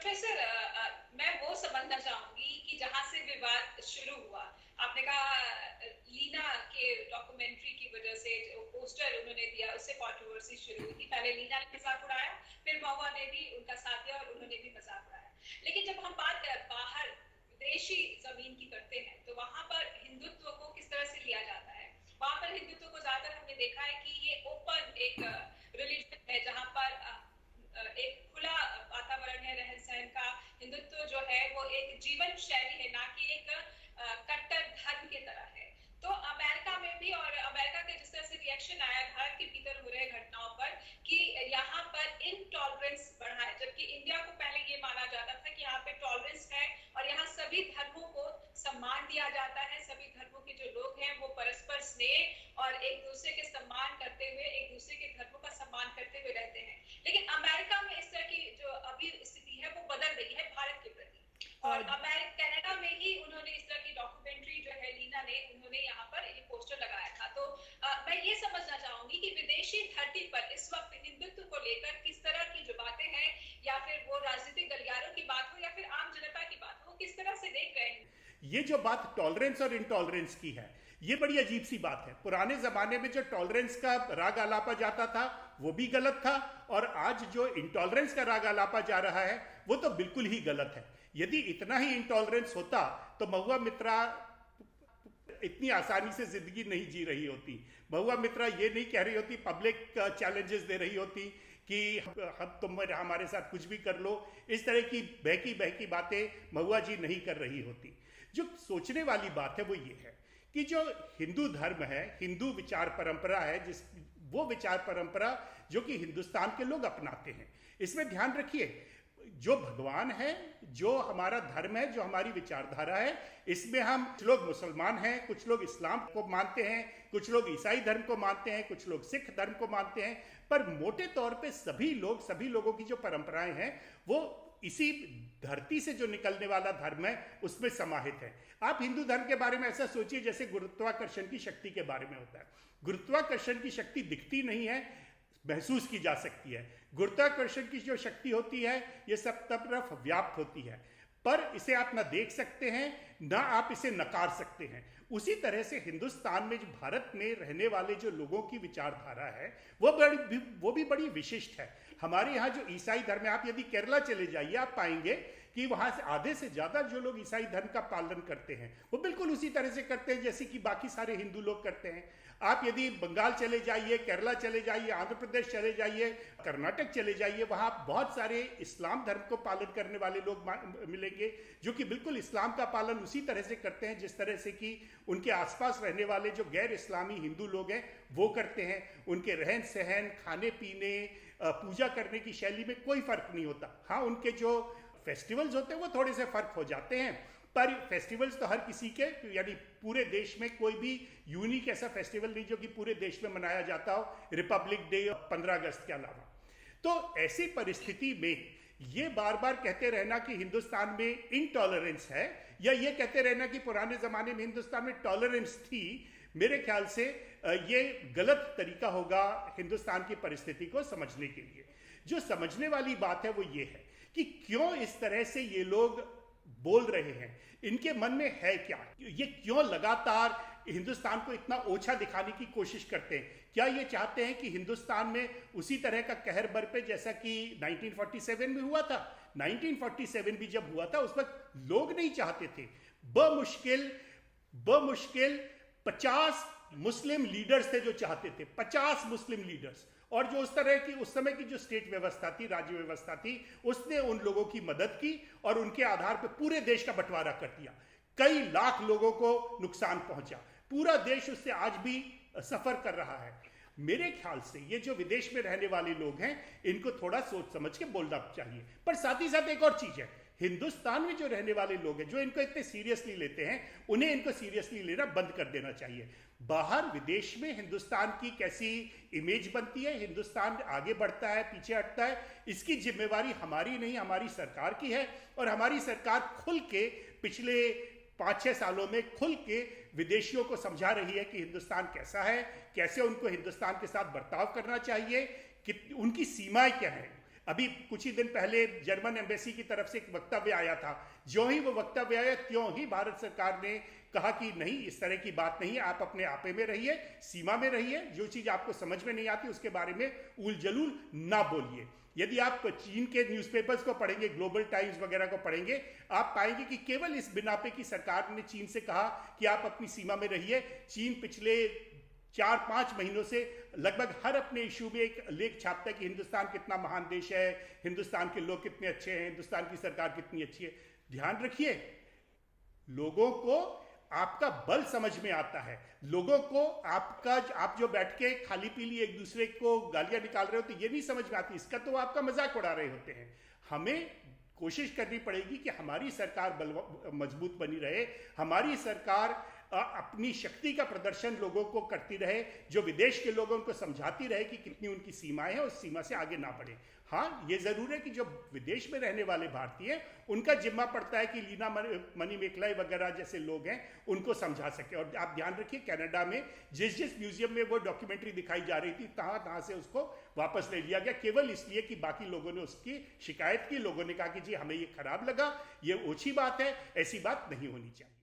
Professor, मैं वो समझना चाहूंगी कि जहां से विवाद शुरू हुआ, आपने कहा लीना के डॉक्यूमेंट्री की वजह से जो पोस्टर उन्होंने दिया उससे कंट्रोवर्सी शुरू हुई थी। पहले लीना ने मजाक उड़ाया, फिर महुआ ने भी उनका साथ दिया और उन्होंने भी मजाक उड़ाया। लेकिन जब हम बात बाहर विदेशी जमीन की करते हैं तो वहां पर हिंदुत्व को किस तरह से लिया जाता है। वहां पर हिंदुत्व को ज्यादातर हमने देखा है कि ये ओपन एक रिलीजन है जहां पर एक खुला वातावरण है रहन सहन का। हिंदुत्व जो है वो एक जीवन शैली है, ना कि एक कट्टर धर्म की तरह है। तो अमेरिका में भी, और अमेरिका के जिस तरह से रिएक्शन आया भारत के भीतर हो रहे घटनाओं पर कि यहाँ पर इनटॉलरेंस बढ़ा है, जबकि इंडिया को पहले ये माना जाता था कि यहाँ पे टॉलरेंस है और यहाँ सभी धर्मों को सम्मान दिया जाता है। सभी धर्मों के जो लोग हैं वो परस्पर स्नेह और एक दूसरे के सम्मान करते हुए, एक दूसरे के धर्मों का सम्मान करते हुए रहते हैं। लेकिन अमेरिका में इस तरह की जो अभी स्थिति है वो बदल रही है भारत के प्रति। और कनाडा में ही उन्होंने इस तरह की डॉक्यूमेंट्री जो है लीना ने, उन्होंने यहाँ पर ये पोस्टर लगाया था। तो मैं ये समझना चाहूंगी कि विदेशी धरती पर इस वक्त हिंदुत्व को लेकर किस तरह की जो बातें हैं, या फिर वो राजनीतिक गलियारों की बात हो या फिर आम जनता की बात हो, किस तरह से देख रहे हैं। ये जो बात टॉलरेंस और इनटॉलरेंस की है, ये बड़ी अजीब सी बात है। पुराने जमाने में जो टॉलरेंस का राग आलापा जाता था वो भी गलत था, और आज जो इंटॉलरेंस का राग आलापा जा रहा है वो तो बिल्कुल ही गलत है। यदि इतना ही इंटॉलरेंस होता तो महुआ मित्रा इतनी आसानी से जिंदगी नहीं जी रही होती। महुआ मित्रा ये नहीं कह रही होती, पब्लिक चैलेंजेस दे रही होती कि हम तुम हमारे साथ कुछ भी कर लो। इस तरह की बहकी बहकी बातें महुआ जी नहीं कर रही होती। जो सोचने वाली बात है वो ये है कि जो हिंदू धर्म है, हिंदू विचार परंपरा है, वो विचार परंपरा जो कि हिंदुस्तान के लोग अपनाते हैं, इसमें ध्यान रखिए, जो भगवान है, जो हमारा धर्म है, जो हमारी विचारधारा है, इसमें हम कुछ लोग मुसलमान हैं, कुछ लोग इस्लाम को मानते हैं, कुछ लोग ईसाई धर्म को मानते हैं, कुछ लोग सिख धर्म को मानते हैं, पर मोटे तौर पे सभी लोगों की जो परंपराएं हैं वो इसी धरती से जो निकलने वाला धर्म है उसमें समाहित है। आप हिंदू धर्म के बारे में ऐसा सोचिए जैसे गुरुत्वाकर्षण की शक्ति के बारे में होता है। गुरुत्वाकर्षण की शक्ति दिखती नहीं है, महसूस की जा सकती है। गुरुत्वाकर्षण की जो शक्ति होती है ये सब तरफ व्याप्त होती है, पर इसे आप ना देख सकते हैं ना आप इसे नकार सकते हैं। उसी तरह से हिंदुस्तान में, जो भारत में रहने वाले जो लोगों की विचारधारा है वो भी बड़ी विशिष्ट है। हमारे यहाँ जो ईसाई धर्म है, आप यदि केरला चले जाइए आप पाएंगे कि वहाँ से आधे से ज़्यादा जो लोग ईसाई धर्म का पालन करते हैं वो बिल्कुल उसी तरह से करते हैं जैसे कि बाकी सारे हिंदू लोग करते हैं। आप यदि बंगाल चले जाइए, केरला चले जाइए, आंध्र प्रदेश चले जाइए, कर्नाटक चले जाइए, वहाँ बहुत सारे इस्लाम धर्म को पालन करने वाले लोग मिलेंगे जो कि बिल्कुल इस्लाम का पालन उसी तरह से करते हैं जिस तरह से कि उनके आसपास रहने वाले जो गैर इस्लामी हिंदू लोग हैं वो करते हैं। उनके रहन सहन, खाने पीने, पूजा करने की शैली में कोई फर्क नहीं होता। हाँ, उनके जो फेस्टिवल्स होते हैं वो थोड़े से फर्क हो जाते हैं, पर फेस्टिवल्स तो हर किसी के, यानी पूरे देश में कोई भी यूनिक ऐसा फेस्टिवल नहीं जो कि पूरे देश में मनाया जाता हो, रिपब्लिक डे और 15 अगस्त के अलावा। तो ऐसी परिस्थिति में ये बार बार कहते रहना कि हिंदुस्तान में इनटॉलरेंस है, या ये कहते रहना कि पुराने जमाने में हिंदुस्तान में टॉलरेंस थी, मेरे ख्याल से ये गलत तरीका होगा हिंदुस्तान की परिस्थिति को समझने के लिए। जो समझने वाली बात है वो ये है कि क्यों इस तरह से ये लोग बोल रहे हैं, इनके मन में है क्या, ये क्यों लगातार हिंदुस्तान को इतना ओछा दिखाने की कोशिश करते हैं। क्या ये चाहते हैं कि हिंदुस्तान में उसी तरह का कहर बरपे जैसा कि 1947 में हुआ था। 1947 भी जब हुआ था उस वक्त लोग नहीं चाहते थे। बमुश्किल 50 मुस्लिम लीडर्स थे जो चाहते थे, 50 मुस्लिम लीडर्स। और जो उस तरह की उस समय की जो स्टेट व्यवस्था थी, राज्य व्यवस्था थी, उसने उन लोगों की मदद की और उनके आधार पर पूरे देश का बंटवारा कर दिया। कई लाख लोगों को नुकसान पहुंचा, पूरा देश उससे आज भी सफर कर रहा है। मेरे ख्याल से ये जो विदेश में रहने वाले लोग हैं इनको थोड़ा सोच समझ के बोलना चाहिए। पर साथ ही साथ एक और चीज है, हिंदुस्तान में जो रहने वाले लोग हैं जो इनको इतने सीरियसली लेते हैं, उन्हें इनको सीरियसली लेना बंद कर देना चाहिए। बाहर विदेश में हिंदुस्तान की कैसी इमेज बनती है, हिंदुस्तान आगे बढ़ता है पीछे हटता है, इसकी जिम्मेवारी हमारी नहीं, हमारी सरकार की है। और हमारी सरकार खुल के पिछले 5-6 सालों में खुल के विदेशियों को समझा रही है कि हिंदुस्तान कैसा है, कैसे उनको हिंदुस्तान के साथ बर्ताव करना चाहिए, कि उनकी सीमाएं क्या है। अभी कुछ ही दिन पहले जर्मन एम्बेसी की तरफ से एक वक्तव्य आया था, जो ही वो वक्तव्य आया त्यों ही भारत सरकार ने कहा कि नहीं, इस तरह की बात नहीं, आप अपने आपे में रहिए, सीमा में रहिए, जो चीज़ आपको समझ में नहीं आती उसके बारे में उल जलूल ना बोलिए। यदि आप चीन के न्यूज़पेपर्स को पढ़ेंगे, ग्लोबल टाइम्स वगैरह को पढ़ेंगे, आप पाएंगे कि केवल इस बिना पे कि सरकार ने चीन से कहा कि आप अपनी सीमा में रहिए, चीन पिछले 4-5 महीनों से लगभग हर अपने इशू में एक लेख छापता है कि हिंदुस्तान कितना महान देश है, हिंदुस्तान के लोग कितने अच्छे हैं, हिंदुस्तान की सरकार कितनी अच्छी है। ध्यान रखिए, लोगों को आपका बल समझ में आता है, लोगों को आप जो बैठ के खाली पीली एक दूसरे को गालियां निकाल रहे हो तो ये नहीं समझ में आती, इसका तो आपका मजाक उड़ा रहे होते हैं। हमें कोशिश करनी पड़ेगी कि हमारी सरकार मजबूत बनी रहे, हमारी सरकार अपनी शक्ति का प्रदर्शन लोगों को करती रहे, जो विदेश के लोगों को समझाती रहे कि कितनी उनकी सीमाएं हैं, उस सीमा से आगे ना बढ़े। हाँ, ये जरूर है कि जो विदेश में रहने वाले भारतीय, उनका जिम्मा पड़ता है कि लीना मणिमेखलाई वगैरह जैसे लोग हैं उनको समझा सके। और आप ध्यान रखिए, कनाडा में जिस म्यूजियम में वो डॉक्यूमेंट्री दिखाई जा रही थी, तहाँ से उसको वापस ले लिया गया, केवल इसलिए कि बाकी लोगों ने उसकी शिकायत की, लोगों ने कहा कि जी हमें ये खराब लगा, ये ओछी बात है, ऐसी बात नहीं होनी चाहिए।